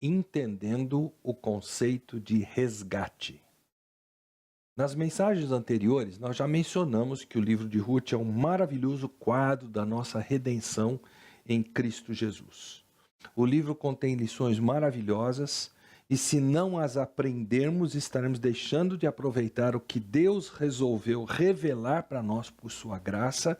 entendendo o conceito de resgate. Nas mensagens anteriores, nós já mencionamos que o livro de Ruth é um maravilhoso quadro da nossa redenção em Cristo Jesus. O livro contém lições maravilhosas e, se não as aprendermos, estaremos deixando de aproveitar o que Deus resolveu revelar para nós por sua graça,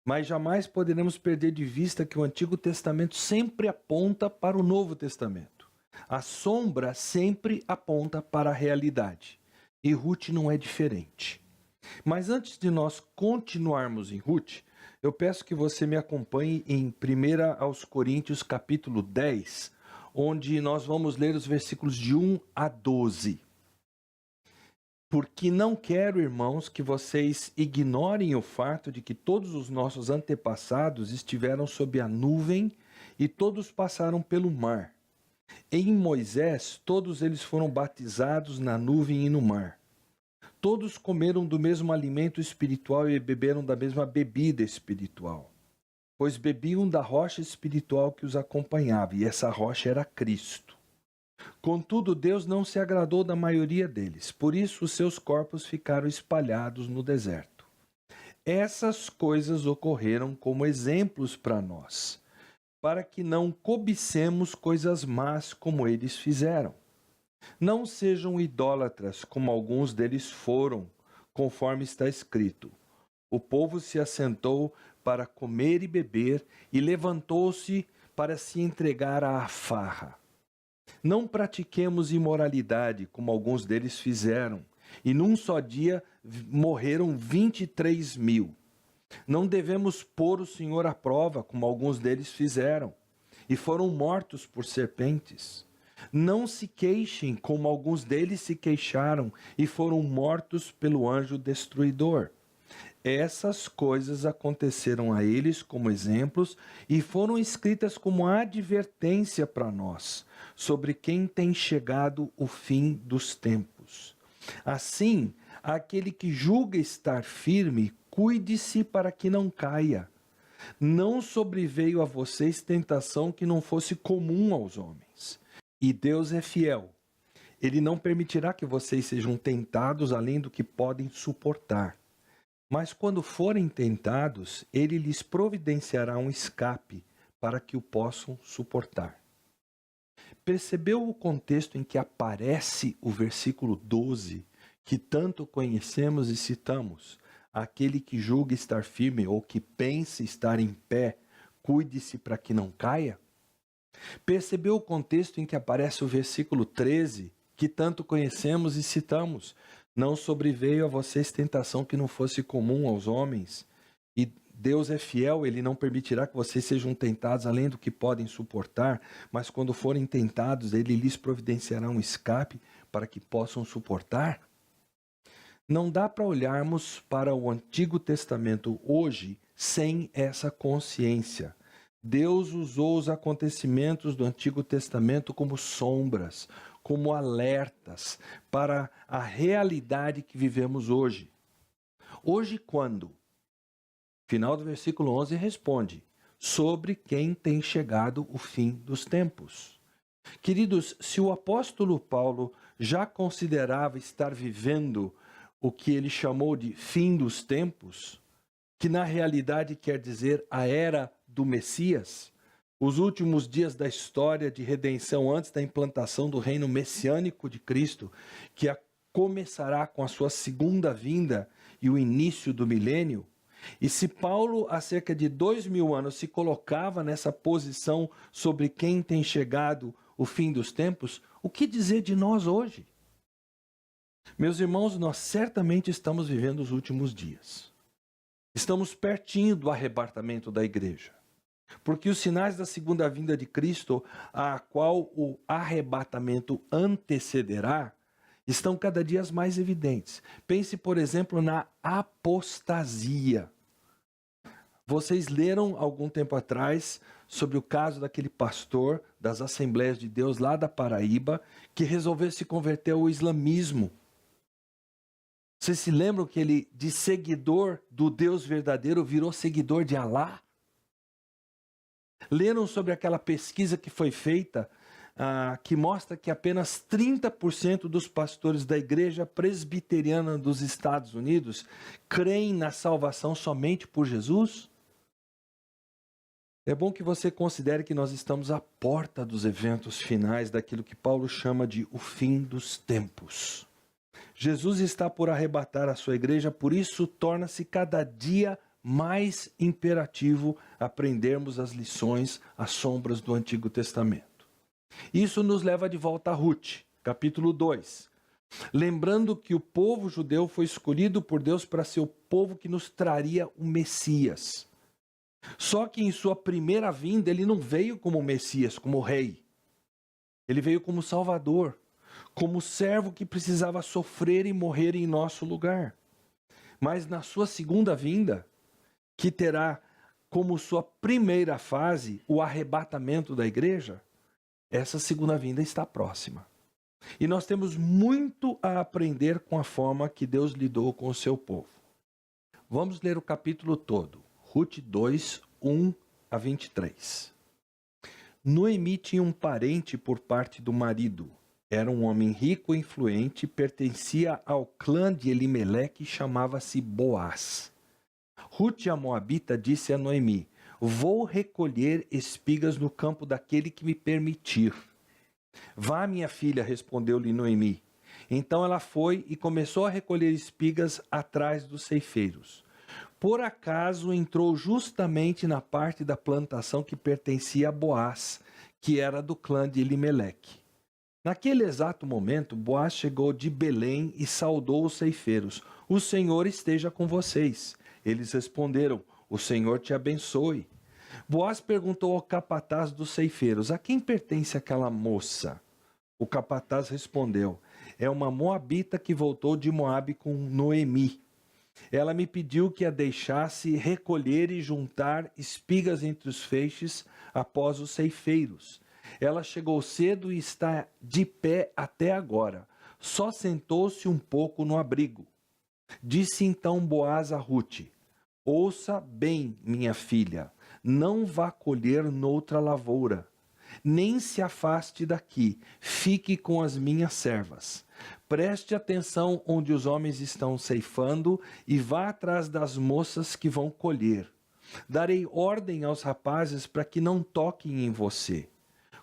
mas jamais poderemos perder de vista que o Antigo Testamento sempre aponta para o Novo Testamento. A sombra sempre aponta para a realidade. E Ruth não é diferente. Mas antes de nós continuarmos em Ruth, eu peço que você me acompanhe em 1 aos Coríntios capítulo 10, onde nós vamos ler os versículos de 1 a 12. Porque não quero, irmãos, que vocês ignorem o fato de que todos os nossos antepassados estiveram sob a nuvem e todos passaram pelo mar. Em Moisés, todos eles foram batizados na nuvem e no mar. Todos comeram do mesmo alimento espiritual e beberam da mesma bebida espiritual, pois bebiam da rocha espiritual que os acompanhava, e essa rocha era Cristo. Contudo, Deus não se agradou da maioria deles, por isso os seus corpos ficaram espalhados no deserto. Essas coisas ocorreram como exemplos para nós, para que não cobicemos coisas más como eles fizeram. Não sejam idólatras como alguns deles foram, conforme está escrito. O povo se assentou para comer e beber e levantou-se para se entregar à farra. Não pratiquemos imoralidade como alguns deles fizeram, e num só dia morreram 23.000. Não devemos pôr o Senhor à prova, como alguns deles fizeram, e foram mortos por serpentes. Não se queixem, como alguns deles se queixaram, e foram mortos pelo anjo destruidor. Essas coisas aconteceram a eles como exemplos e foram escritas como advertência para nós, sobre quem tem chegado o fim dos tempos. Assim, aquele que julga estar firme, cuide-se para que não caia. Não sobreveio a vocês tentação que não fosse comum aos homens. E Deus é fiel. Ele não permitirá que vocês sejam tentados além do que podem suportar. Mas quando forem tentados, Ele lhes providenciará um escape para que o possam suportar. Percebeu o contexto em que aparece o versículo 12, que tanto conhecemos e citamos? Aquele que julga estar firme ou que pensa estar em pé, cuide-se para que não caia? Percebeu o contexto em que aparece o versículo 13, que tanto conhecemos e citamos? Não sobreveio a vocês tentação que não fosse comum aos homens. E Deus é fiel, Ele não permitirá que vocês sejam tentados além do que podem suportar, mas quando forem tentados, Ele lhes providenciará um escape para que possam suportar. Não dá para olharmos para o Antigo Testamento hoje sem essa consciência. Deus usou os acontecimentos do Antigo Testamento como sombras, como alertas para a realidade que vivemos hoje. Hoje quando? Final do versículo 11 responde: sobre quem tem chegado o fim dos tempos. Queridos, se o apóstolo Paulo já considerava estar vivendo o que ele chamou de fim dos tempos, que na realidade quer dizer a era do Messias, os últimos dias da história de redenção antes da implantação do reino messiânico de Cristo, que começará com a sua segunda vinda e o início do milênio. E se Paulo, há cerca de 2000 anos, se colocava nessa posição sobre quem tem chegado o fim dos tempos, o que dizer de nós hoje? Meus irmãos, nós certamente estamos vivendo os últimos dias. Estamos pertinho do arrebatamento da igreja. Porque os sinais da segunda vinda de Cristo, a qual o arrebatamento antecederá, estão cada dia mais evidentes. Pense, por exemplo, na apostasia. Vocês leram algum tempo atrás sobre o caso daquele pastor das Assembleias de Deus lá da Paraíba que resolveu se converter ao islamismo. Vocês se lembram que ele, de seguidor do Deus verdadeiro, virou seguidor de Alá? Leram sobre aquela pesquisa que foi feita que mostra que apenas 30% dos pastores da Igreja Presbiteriana dos Estados Unidos creem na salvação somente por Jesus? É bom que você considere que nós estamos à porta dos eventos finais daquilo que Paulo chama de o fim dos tempos. Jesus está por arrebatar a sua igreja, por isso torna-se cada dia mais imperativo aprendermos as lições, as sombras do Antigo Testamento. Isso nos leva de volta a Ruth, capítulo 2. Lembrando que o povo judeu foi escolhido por Deus para ser o povo que nos traria o Messias. Só que em sua primeira vinda ele não veio como Messias, como rei. Ele veio como Salvador, como servo que precisava sofrer e morrer em nosso lugar. Mas na sua segunda vinda, que terá como sua primeira fase o arrebatamento da igreja, essa segunda vinda está próxima. E nós temos muito a aprender com a forma que Deus lidou com o seu povo. Vamos ler o capítulo todo. Ruth 2, 1 a 23. Noemi tinha um parente por parte do marido. Era um homem rico e influente, pertencia ao clã de Elimeleque e chamava-se Boaz. Ruth, a moabita, disse a Noemi: vou recolher espigas no campo daquele que me permitir. Vá, minha filha, respondeu-lhe Noemi. Então ela foi e começou a recolher espigas atrás dos ceifeiros. Por acaso entrou justamente na parte da plantação que pertencia a Boaz, que era do clã de Elimeleque. Naquele exato momento, Boaz chegou de Belém e saudou os ceifeiros. O Senhor esteja com vocês. Eles responderam: o Senhor te abençoe. Boaz perguntou ao capataz dos ceifeiros: a quem pertence aquela moça? O capataz respondeu: é uma moabita que voltou de Moabe com Noemi. Ela me pediu que a deixasse recolher e juntar espigas entre os feixes após os ceifeiros. Ela chegou cedo e está de pé até agora. Só sentou-se um pouco no abrigo. Disse então Boaz a Ruth: ouça bem, minha filha, não vá colher noutra lavoura, nem se afaste daqui, fique com as minhas servas. Preste atenção onde os homens estão ceifando e vá atrás das moças que vão colher. Darei ordem aos rapazes para que não toquem em você.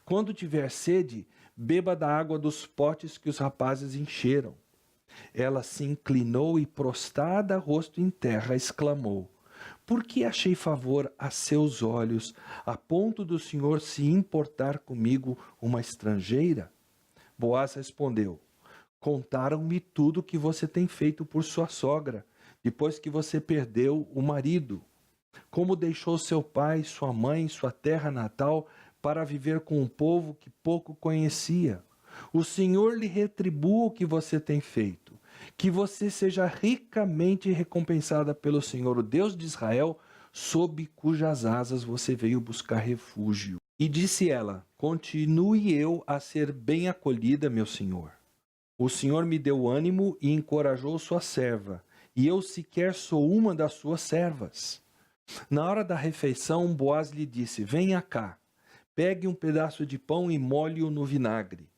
Quando tiver sede, beba da água dos potes que os rapazes encheram. Ela se inclinou e, prostrada, rosto em terra, exclamou: por que achei favor a seus olhos, a ponto do Senhor se importar comigo, uma estrangeira? Boaz respondeu: contaram-me tudo o que você tem feito por sua sogra, depois que você perdeu o marido. Como deixou seu pai, sua mãe, sua terra natal, para viver com um povo que pouco conhecia. O Senhor lhe retribua o que você tem feito. Que você seja ricamente recompensada pelo Senhor, o Deus de Israel, sob cujas asas você veio buscar refúgio. E disse ela: continue eu a ser bem acolhida, meu senhor. O Senhor me deu ânimo e encorajou sua serva, e eu sequer sou uma das suas servas. Na hora da refeição, Boaz lhe disse: venha cá, pegue um pedaço de pão e molhe-o no vinagre.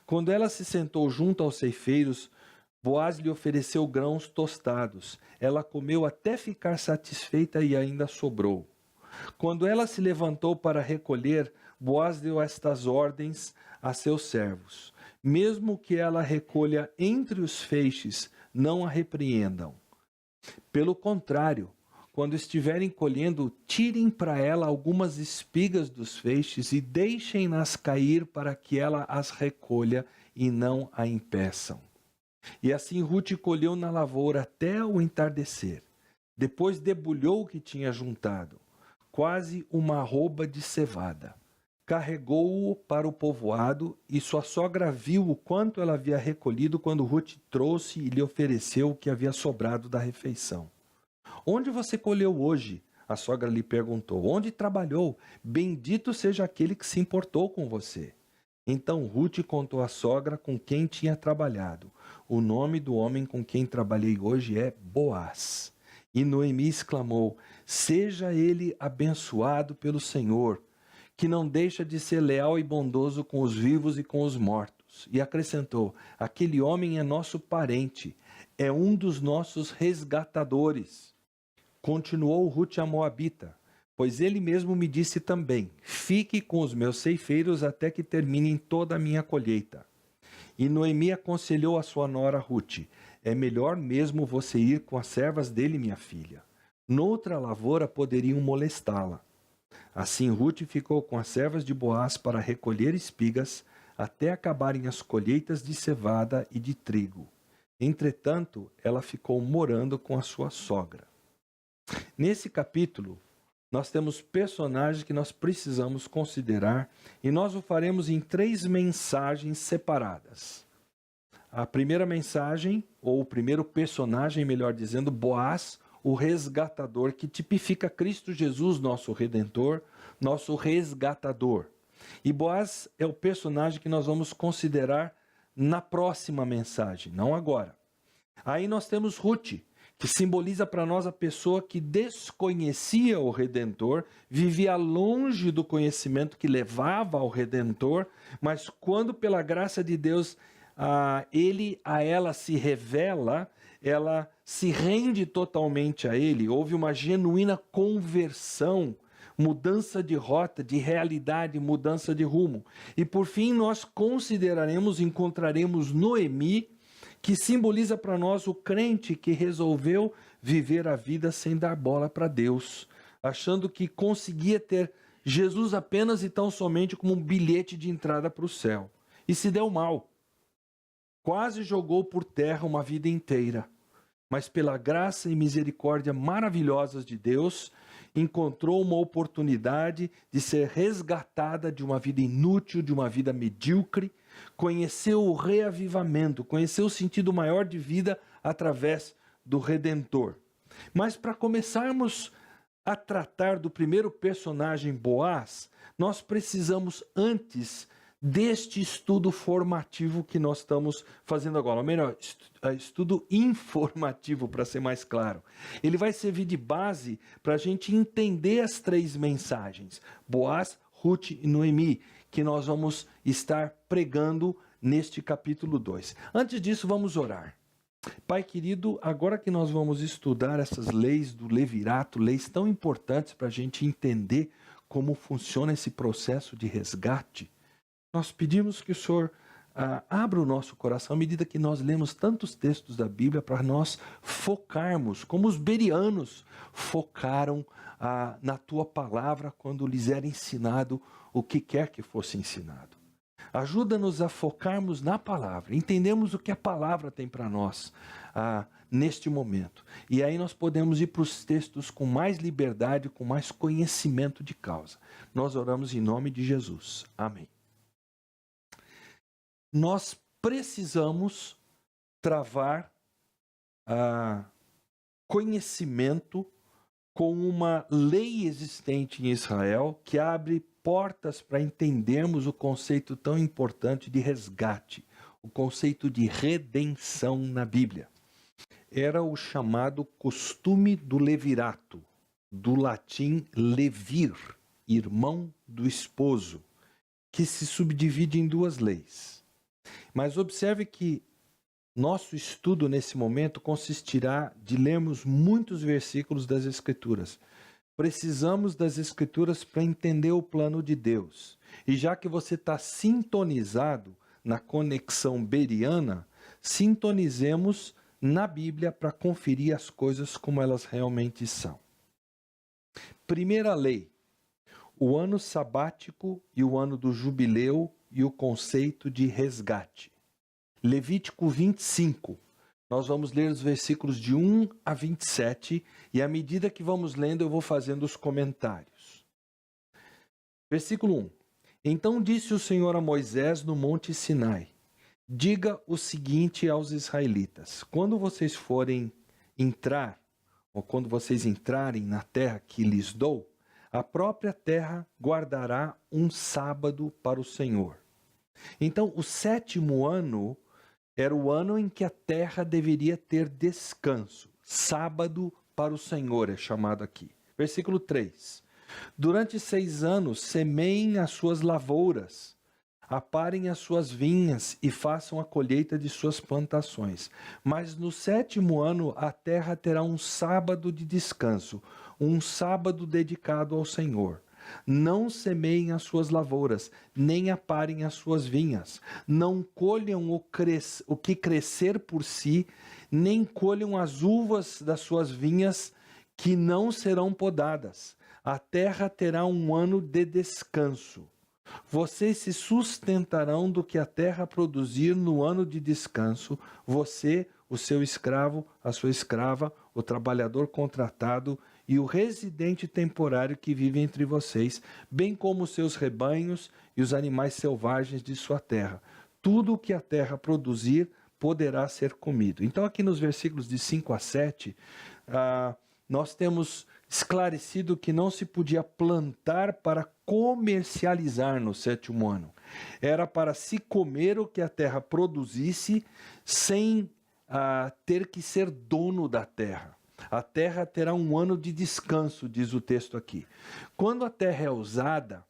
Quando ela se sentou junto aos ceifeiros, Boaz lhe ofereceu grãos tostados. Ela comeu até ficar satisfeita e ainda sobrou. Quando ela se levantou para recolher, Boaz deu estas ordens a seus servos: mesmo que ela recolha entre os feixes, não a repreendam. Pelo contrário, quando estiverem colhendo, tirem para ela algumas espigas dos feixes e deixem-nas cair para que ela as recolha e não a impeçam. E assim Ruth colheu na lavoura até o entardecer. Depois debulhou o que tinha juntado, quase uma arroba de cevada. Carregou-o para o povoado, e sua sogra viu o quanto ela havia recolhido quando Ruth trouxe e lhe ofereceu o que havia sobrado da refeição. Onde você colheu hoje? A sogra lhe perguntou. Onde trabalhou? Bendito seja aquele que se importou com você. Então Ruth contou à sogra com quem tinha trabalhado. O nome do homem com quem trabalhei hoje é Boaz. E Noemi exclamou: seja ele abençoado pelo Senhor, que não deixa de ser leal e bondoso com os vivos e com os mortos. E acrescentou: aquele homem é nosso parente, é um dos nossos resgatadores. Continuou Rute a Moabita, pois ele mesmo me disse também: fique com os meus ceifeiros até que terminem toda a minha colheita. E Noemi aconselhou a sua nora Rute: é melhor mesmo você ir com as servas dele, minha filha. Noutra lavoura poderiam molestá-la. Assim Rute ficou com as servas de Boaz para recolher espigas até acabarem as colheitas de cevada e de trigo. Entretanto, ela ficou morando com a sua sogra. Nesse capítulo, nós temos personagens que nós precisamos considerar e nós o faremos em 3 mensagens separadas. A primeira mensagem, ou o primeiro personagem, melhor dizendo, Boaz, o resgatador, que tipifica Cristo Jesus, nosso Redentor, nosso resgatador. E Boaz é o personagem que nós vamos considerar na próxima mensagem, não agora. Aí nós temos Rute, que simboliza para nós a pessoa que desconhecia o Redentor, vivia longe do conhecimento que levava ao Redentor, mas quando pela graça de Deus ele a ela se revela, ela se rende totalmente a ele, houve uma genuína conversão, mudança de rota, de realidade, mudança de rumo. E por fim nós encontraremos Noemi, que simboliza para nós o crente que resolveu viver a vida sem dar bola para Deus, achando que conseguia ter Jesus apenas e tão somente como um bilhete de entrada para o céu. E se deu mal. Quase jogou por terra uma vida inteira. Mas pela graça e misericórdia maravilhosas de Deus, encontrou uma oportunidade de ser resgatada de uma vida inútil, de uma vida medíocre, conheceu o reavivamento, conheceu o sentido maior de vida através do Redentor. Mas para começarmos a tratar do primeiro personagem, Boaz, nós precisamos antes deste estudo formativo que nós estamos fazendo agora, ou melhor, estudo informativo, para ser mais claro. Ele vai servir de base para a gente entender as 3 mensagens, Boaz, Rute e Noemi, que nós vamos estar pregando neste capítulo 2. Antes disso, vamos orar. Pai querido, agora que nós vamos estudar essas leis do levirato, leis tão importantes para a gente entender como funciona esse processo de resgate, nós pedimos que o Senhor abra o nosso coração à medida que nós lemos tantos textos da Bíblia para nós focarmos, como os bereanos focaram na Tua palavra quando lhes era ensinado o que quer que fosse ensinado. Ajuda-nos a focarmos na palavra, entendemos o que a palavra tem para nós neste momento. E aí nós podemos ir para os textos com mais liberdade, com mais conhecimento de causa. Nós oramos em nome de Jesus. Amém. Nós precisamos travar conhecimento com uma lei existente em Israel que abre portas para entendermos o conceito tão importante de resgate, o conceito de redenção na Bíblia. Era o chamado costume do levirato, do latim levir, irmão do esposo, que se subdivide em 2 leis. Mas observe que nosso estudo nesse momento consistirá de lermos muitos versículos das Escrituras. Precisamos das Escrituras para entender o plano de Deus. E já que você está sintonizado na conexão bereana, sintonizemos na Bíblia para conferir as coisas como elas realmente são. Primeira lei, o ano sabático e o ano do jubileu e o conceito de resgate. Levítico 25. Nós vamos ler os versículos de 1 a 27 e à medida que vamos lendo eu vou fazendo os comentários. Versículo 1. Então disse o Senhor a Moisés no monte Sinai: diga o seguinte aos israelitas: quando vocês forem entrar, ou quando vocês entrarem na terra que lhes dou, a própria terra guardará um sábado para o Senhor. Então, o 7º ano era o ano em que a terra deveria ter descanso. Sábado para o Senhor é chamado aqui. Versículo 3. Durante 6 anos, semeiem as suas lavouras, aparem as suas vinhas e façam a colheita de suas plantações. Mas no 7º ano, a terra terá um sábado de descanso, um sábado dedicado ao Senhor. Não semeiem as suas lavouras, nem aparem as suas vinhas. Não colham o que crescer por si, nem colham as uvas das suas vinhas, que não serão podadas. A terra terá um ano de descanso. Vocês se sustentarão do que a terra produzir no ano de descanso, você, o seu escravo, a sua escrava, o trabalhador contratado e o residente temporário que vive entre vocês, bem como os seus rebanhos e os animais selvagens de sua terra. Tudo o que a terra produzir poderá ser comido. Então, aqui nos versículos de 5 a 7, nós temos esclarecido que não se podia plantar para comercializar no 7º ano. Era para se comer o que a terra produzisse sem ter que ser dono da terra. A terra terá um ano de descanso, diz o texto aqui. Quando a terra é usada,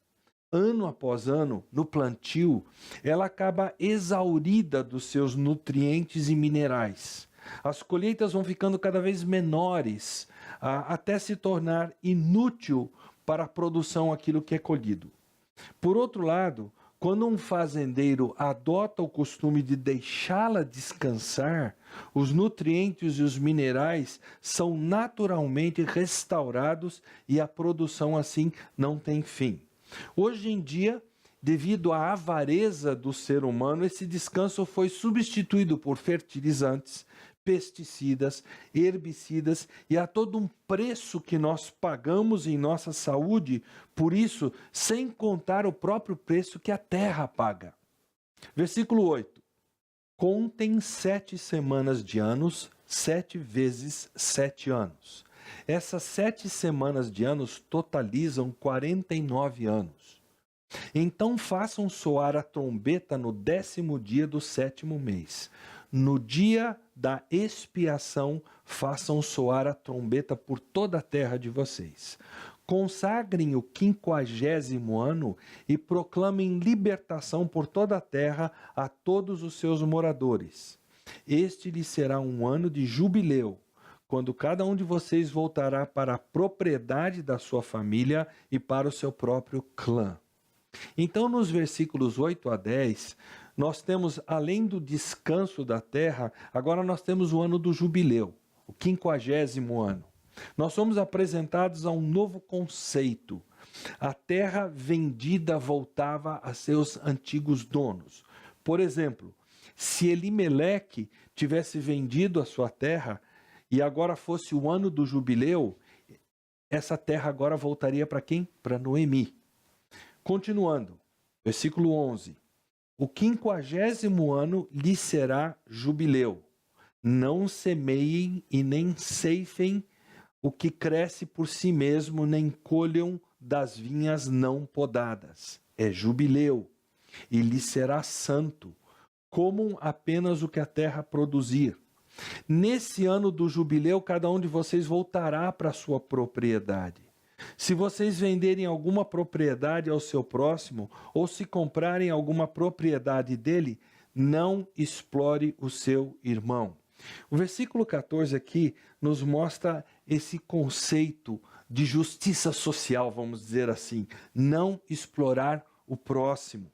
ano após ano, no plantio, ela acaba exaurida dos seus nutrientes e minerais. As colheitas vão ficando cada vez menores, até se tornar inútil para a produção aquilo que é colhido. Por outro lado, quando um fazendeiro adota o costume de deixá-la descansar, os nutrientes e os minerais são naturalmente restaurados e a produção assim não tem fim. Hoje em dia, devido à avareza do ser humano, esse descanso foi substituído por fertilizantes, pesticidas, herbicidas e a todo um preço que nós pagamos em nossa saúde, por isso, sem contar o próprio preço que a terra paga. Versículo 8. Contem 7 semanas de anos, 7 vezes 7 anos. Essas 7 semanas de anos totalizam 49 anos. Então façam soar a trombeta no 10º dia do 7º mês. No dia da expiação, façam soar a trombeta por toda a terra de vocês. Consagrem o 50º ano e proclamem libertação por toda a terra a todos os seus moradores. Este lhe será um ano de jubileu, quando cada um de vocês voltará para a propriedade da sua família e para o seu próprio clã. Então, nos versículos 8 a 10, nós temos, além do descanso da terra, agora nós temos o ano do jubileu, o 50º ano. Nós somos apresentados a um novo conceito. A terra vendida voltava a seus antigos donos. Por exemplo, se Elimeleque tivesse vendido a sua terra e agora fosse o ano do jubileu, essa terra agora voltaria para quem? Para Noemi. Continuando, versículo 11. O 50º ano lhe será jubileu. Não semeiem e nem ceifem o que cresce por si mesmo, nem colham das vinhas não podadas. É jubileu, e lhe será santo. Comam apenas o que a terra produzir. Nesse ano do jubileu, cada um de vocês voltará para a sua propriedade. Se vocês venderem alguma propriedade ao seu próximo, ou se comprarem alguma propriedade dele, não explore o seu irmão. O versículo 14 aqui nos mostra esse conceito de justiça social, vamos dizer assim, não explorar o próximo.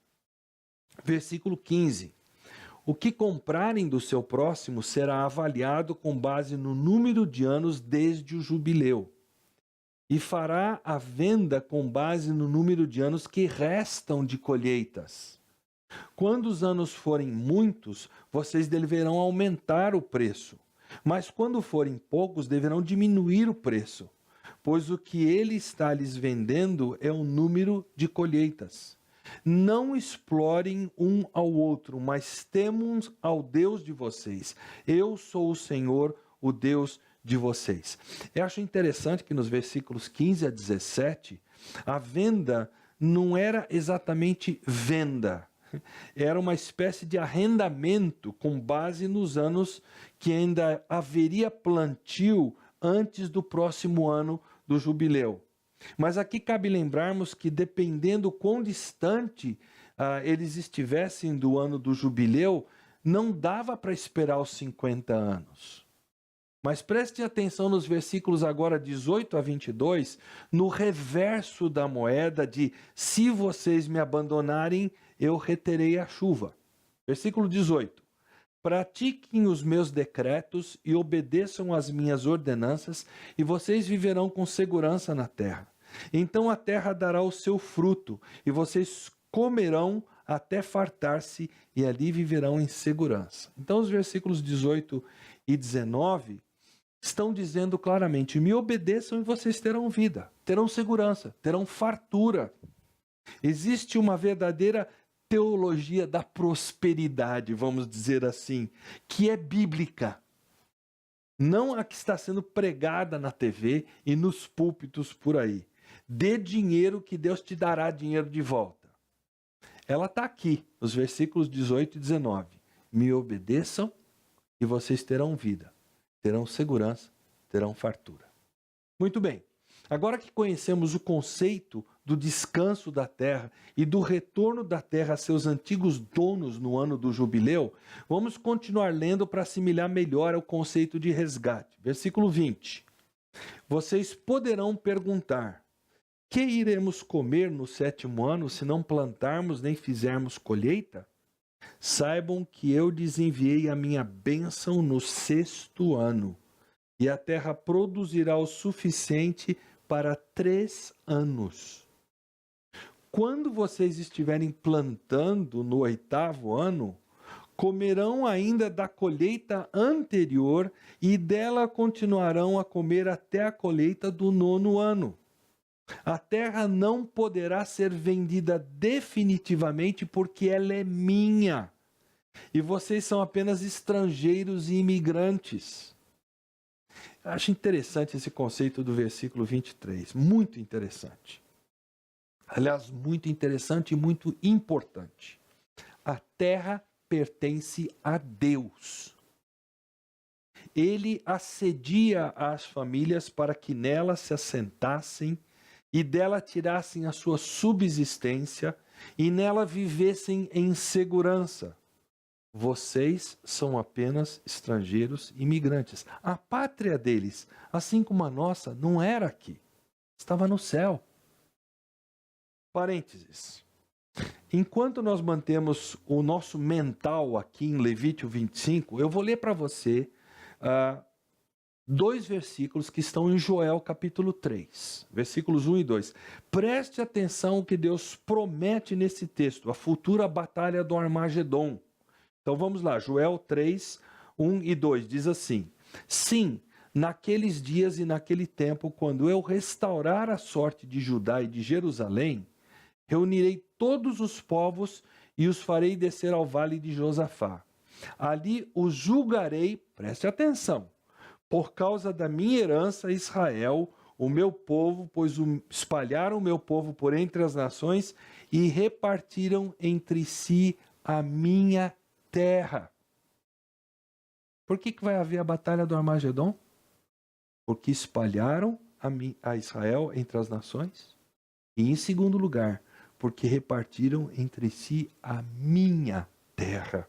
Versículo 15. O que comprarem do seu próximo será avaliado com base no número de anos desde o jubileu, e fará a venda com base no número de anos que restam de colheitas. Quando os anos forem muitos, vocês deverão aumentar o preço, mas quando forem poucos, deverão diminuir o preço, pois o que ele está lhes vendendo é o número de colheitas. Não explorem um ao outro, mas temam ao Deus de vocês. Eu sou o Senhor, o Deus de vocês. Eu acho interessante que nos versículos 15 a 17, a venda não era exatamente venda. Era uma espécie de arrendamento com base nos anos que ainda haveria plantio antes do próximo ano do jubileu. Mas aqui cabe lembrarmos que, dependendo quão distante eles estivessem do ano do jubileu, não dava para esperar os 50 anos. Mas preste atenção nos versículos agora 18 a 22, no reverso da moeda de se vocês me abandonarem, eu reterei a chuva. Versículo 18. Pratiquem os meus decretos e obedeçam às minhas ordenanças, e vocês viverão com segurança na terra. Então a terra dará o seu fruto, e vocês comerão até fartar-se, e ali viverão em segurança. Então os versículos 18 e 19 estão dizendo claramente: me obedeçam e vocês terão vida, terão segurança, terão fartura. Existe uma verdadeira teologia da prosperidade, vamos dizer assim, que é bíblica. Não a que está sendo pregada na TV e nos púlpitos por aí. Dê dinheiro que Deus te dará dinheiro de volta. Ela está aqui, nos versículos 18 e 19. Me obedeçam e vocês terão vida, terão segurança, terão fartura. Muito bem. Agora que conhecemos o conceito do descanso da terra e do retorno da terra a seus antigos donos no ano do jubileu, vamos continuar lendo para assimilar melhor o conceito de resgate. Versículo 20. Vocês poderão perguntar: que iremos comer no 7º ano se não plantarmos nem fizermos colheita? Saibam que eu lhes enviei a minha bênção no 6º ano, e a terra produzirá o suficiente para 3 anos. Quando vocês estiverem plantando no 8º ano, comerão ainda da colheita anterior e dela continuarão a comer até a colheita do 9º ano. A terra não poderá ser vendida definitivamente porque ela é minha. E vocês são apenas estrangeiros e imigrantes. Acho interessante esse conceito do versículo 23, muito interessante. Aliás, muito interessante e muito importante. A terra pertence a Deus. Ele assedia as famílias para que nela se assentassem e dela tirassem a sua subsistência e nela vivessem em segurança. Vocês são apenas estrangeiros e imigrantes. A pátria deles, assim como a nossa, não era aqui. Estava no céu. Parênteses. Enquanto nós mantemos o nosso mental aqui em Levítico 25, eu vou ler para você 2 versículos que estão em Joel capítulo 3, versículos 1 e 2. Preste atenção ao que Deus promete nesse texto, a futura batalha do Armagedon. Então vamos lá, Joel 3, 1 e 2, diz assim: sim, naqueles dias e naquele tempo, quando eu restaurar a sorte de Judá e de Jerusalém, reunirei todos os povos e os farei descer ao vale de Josafá. Ali os julgarei, preste atenção, por causa da minha herança Israel, o meu povo, pois espalharam o meu povo por entre as nações e repartiram entre si a minha terra. Por que vai haver a batalha do Armagedon? Porque espalharam a Israel entre as nações. E em segundo lugar, porque repartiram entre si a minha terra.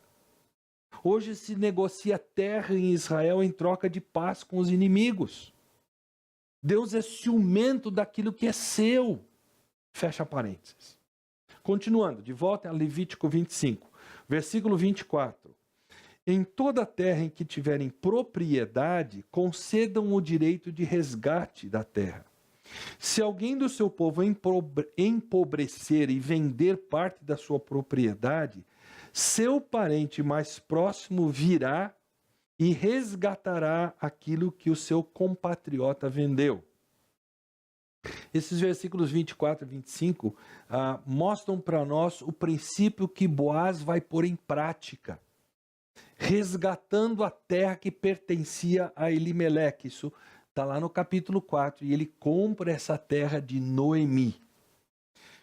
Hoje se negocia terra em Israel em troca de paz com os inimigos. Deus é ciumento daquilo que é seu. Fecha parênteses. Continuando, de volta a Levítico 25, versículo 24. Em toda a terra em que tiverem propriedade, concedam o direito de resgate da terra. Se alguém do seu povo empobrecer e vender parte da sua propriedade, seu parente mais próximo virá e resgatará aquilo que o seu compatriota vendeu. Esses versículos 24 e 25 mostram para nós o princípio que Boaz vai pôr em prática, resgatando a terra que pertencia a Elimeleque. Isso está lá no capítulo 4, e ele compra essa terra de Noemi.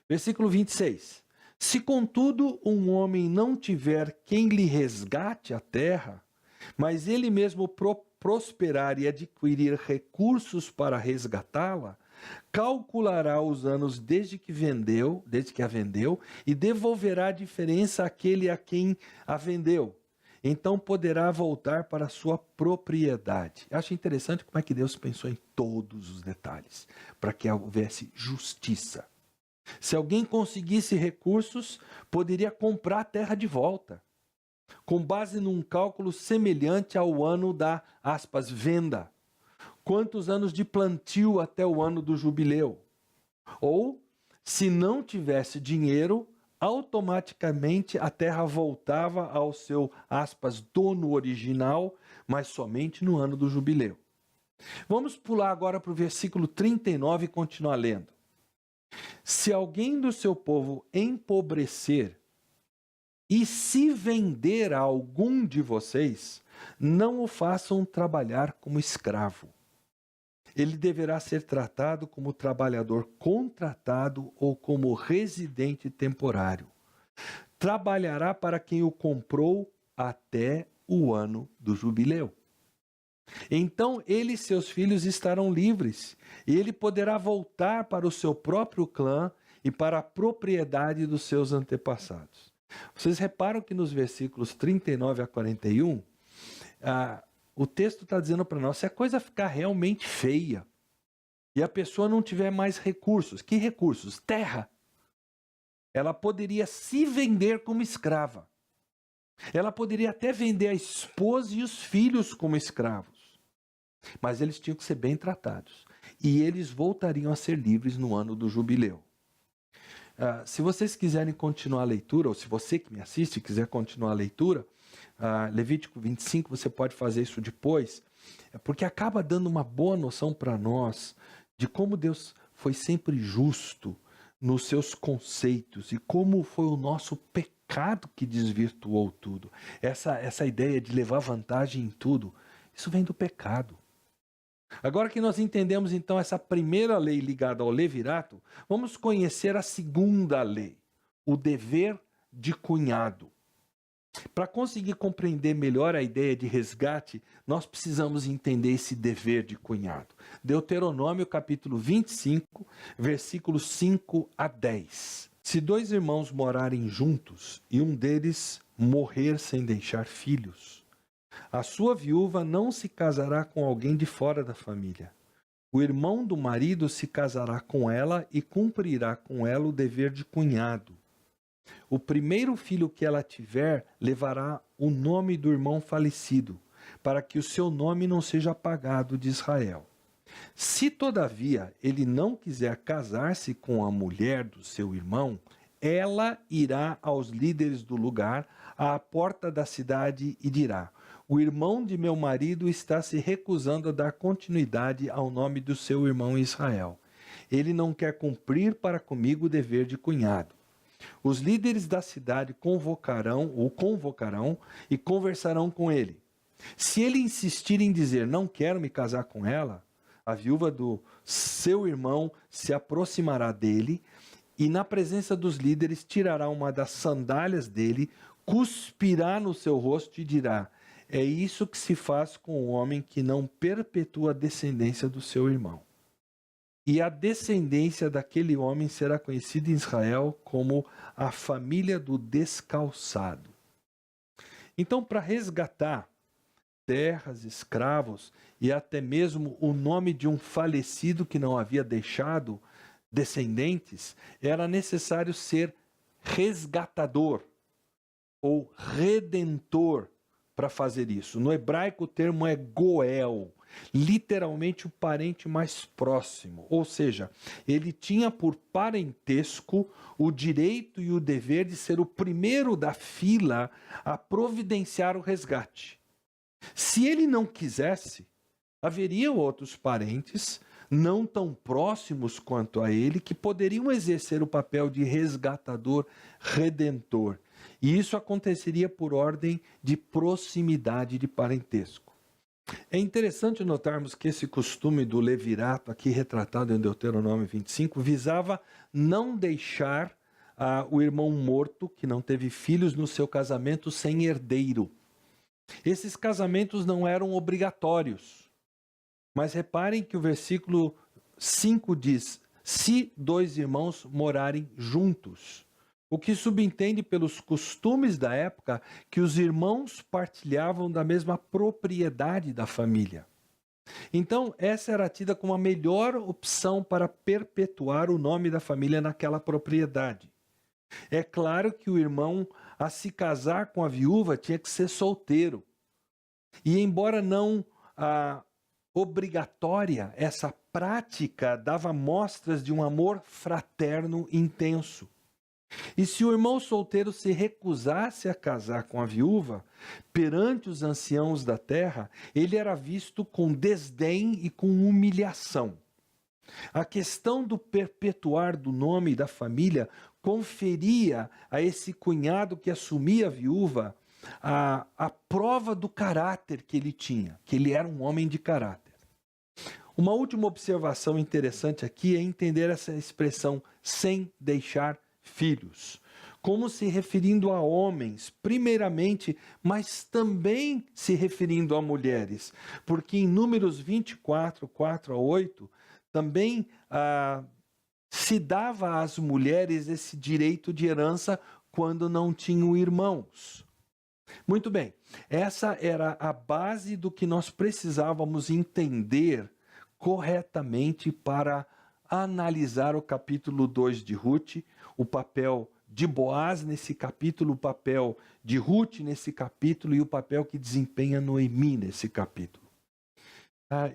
Versículo 26. Se, contudo, um homem não tiver quem lhe resgate a terra, mas ele mesmo prosperar e adquirir recursos para resgatá-la, calculará os anos desde que a vendeu, e devolverá a diferença àquele a quem a vendeu. Então poderá voltar para a sua propriedade. Eu acho interessante como é que Deus pensou em todos os detalhes, para que houvesse justiça. Se alguém conseguisse recursos, poderia comprar a terra de volta, com base num cálculo semelhante ao ano da, aspas, venda. Quantos anos de plantio até o ano do jubileu? Ou, se não tivesse dinheiro, automaticamente a terra voltava ao seu, aspas, dono original, mas somente no ano do jubileu. Vamos pular agora para o versículo 39 e continuar lendo. Se alguém do seu povo empobrecer e se vender a algum de vocês, não o façam trabalhar como escravo. Ele deverá ser tratado como trabalhador contratado ou como residente temporário. Trabalhará para quem o comprou até o ano do jubileu. Então ele e seus filhos estarão livres, e ele poderá voltar para o seu próprio clã e para a propriedade dos seus antepassados. Vocês reparam que nos versículos 39 a 41, o texto está dizendo para nós, se a coisa ficar realmente feia e a pessoa não tiver mais recursos, que recursos? Terra. Ela poderia se vender como escrava. Ela poderia até vender a esposa e os filhos como escravos. Mas eles tinham que ser bem tratados. E eles voltariam a ser livres no ano do jubileu. Se vocês quiserem continuar a leitura, ou se você que me assiste quiser continuar a leitura, Levítico 25, você pode fazer isso depois, porque acaba dando uma boa noção para nós de como Deus foi sempre justo nos seus conceitos e como foi o nosso pecado que desvirtuou tudo. Essa ideia de levar vantagem em tudo, isso vem do pecado. Agora que nós entendemos então essa primeira lei ligada ao levirato, vamos conhecer a segunda lei, o dever de cunhado. Para conseguir compreender melhor a ideia de resgate, nós precisamos entender esse dever de cunhado. Deuteronômio capítulo 25, versículos 5 a 10. Se dois irmãos morarem juntos e um deles morrer sem deixar filhos, a sua viúva não se casará com alguém de fora da família. O irmão do marido se casará com ela e cumprirá com ela o dever de cunhado. O primeiro filho que ela tiver levará o nome do irmão falecido, para que o seu nome não seja apagado de Israel. Se, todavia, ele não quiser casar-se com a mulher do seu irmão, ela irá aos líderes do lugar, à porta da cidade, e dirá: o irmão de meu marido está se recusando a dar continuidade ao nome do seu irmão Israel. Ele não quer cumprir para comigo o dever de cunhado. Os líderes da cidade convocarão e conversarão com ele. Se ele insistir em dizer, não quero me casar com ela, a viúva do seu irmão se aproximará dele e, na presença dos líderes, tirará uma das sandálias dele, cuspirá no seu rosto e dirá: é isso que se faz com o homem que não perpetua a descendência do seu irmão. E a descendência daquele homem será conhecida em Israel como a família do descalçado. Então, para resgatar terras, escravos e até mesmo o nome de um falecido que não havia deixado descendentes, era necessário ser resgatador ou redentor para fazer isso. No hebraico o termo é goel, literalmente o parente mais próximo, ou seja, ele tinha por parentesco o direito e o dever de ser o primeiro da fila a providenciar o resgate. Se ele não quisesse, haveriam outros parentes não tão próximos quanto a ele que poderiam exercer o papel de resgatador, redentor. E isso aconteceria por ordem de proximidade de parentesco. É interessante notarmos que esse costume do levirato, aqui retratado em Deuteronômio 25, visava não deixar o irmão morto, que não teve filhos no seu casamento, sem herdeiro. Esses casamentos não eram obrigatórios. Mas reparem que o versículo 5 diz: se dois irmãos morarem juntos. O que subentende pelos costumes da época que os irmãos partilhavam da mesma propriedade da família. Então, essa era tida como a melhor opção para perpetuar o nome da família naquela propriedade. É claro que o irmão, a se casar com a viúva, tinha que ser solteiro. E embora não obrigatória, essa prática dava mostras de um amor fraterno intenso. E se o irmão solteiro se recusasse a casar com a viúva, perante os anciãos da terra, ele era visto com desdém e com humilhação. A questão do perpetuar do nome da família conferia a esse cunhado que assumia a viúva a prova do caráter que ele tinha, que ele era um homem de caráter. Uma última observação interessante aqui é entender essa expressão sem deixar filhos, como se referindo a homens, primeiramente, mas também se referindo a mulheres, porque em Números 24, 4 a 8, também se dava às mulheres esse direito de herança quando não tinham irmãos. Muito bem, essa era a base do que nós precisávamos entender corretamente para analisar o capítulo 2 de Ruth, o papel de Boaz nesse capítulo, o papel de Ruth nesse capítulo e o papel que desempenha Noemi nesse capítulo.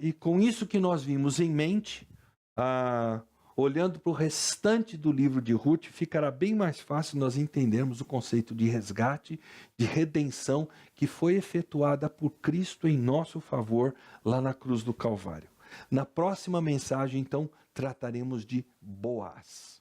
E com isso que nós vimos em mente, olhando para o restante do livro de Ruth, ficará bem mais fácil nós entendermos o conceito de resgate, de redenção, que foi efetuada por Cristo em nosso favor lá na cruz do Calvário. Na próxima mensagem, então, trataremos de Boaz.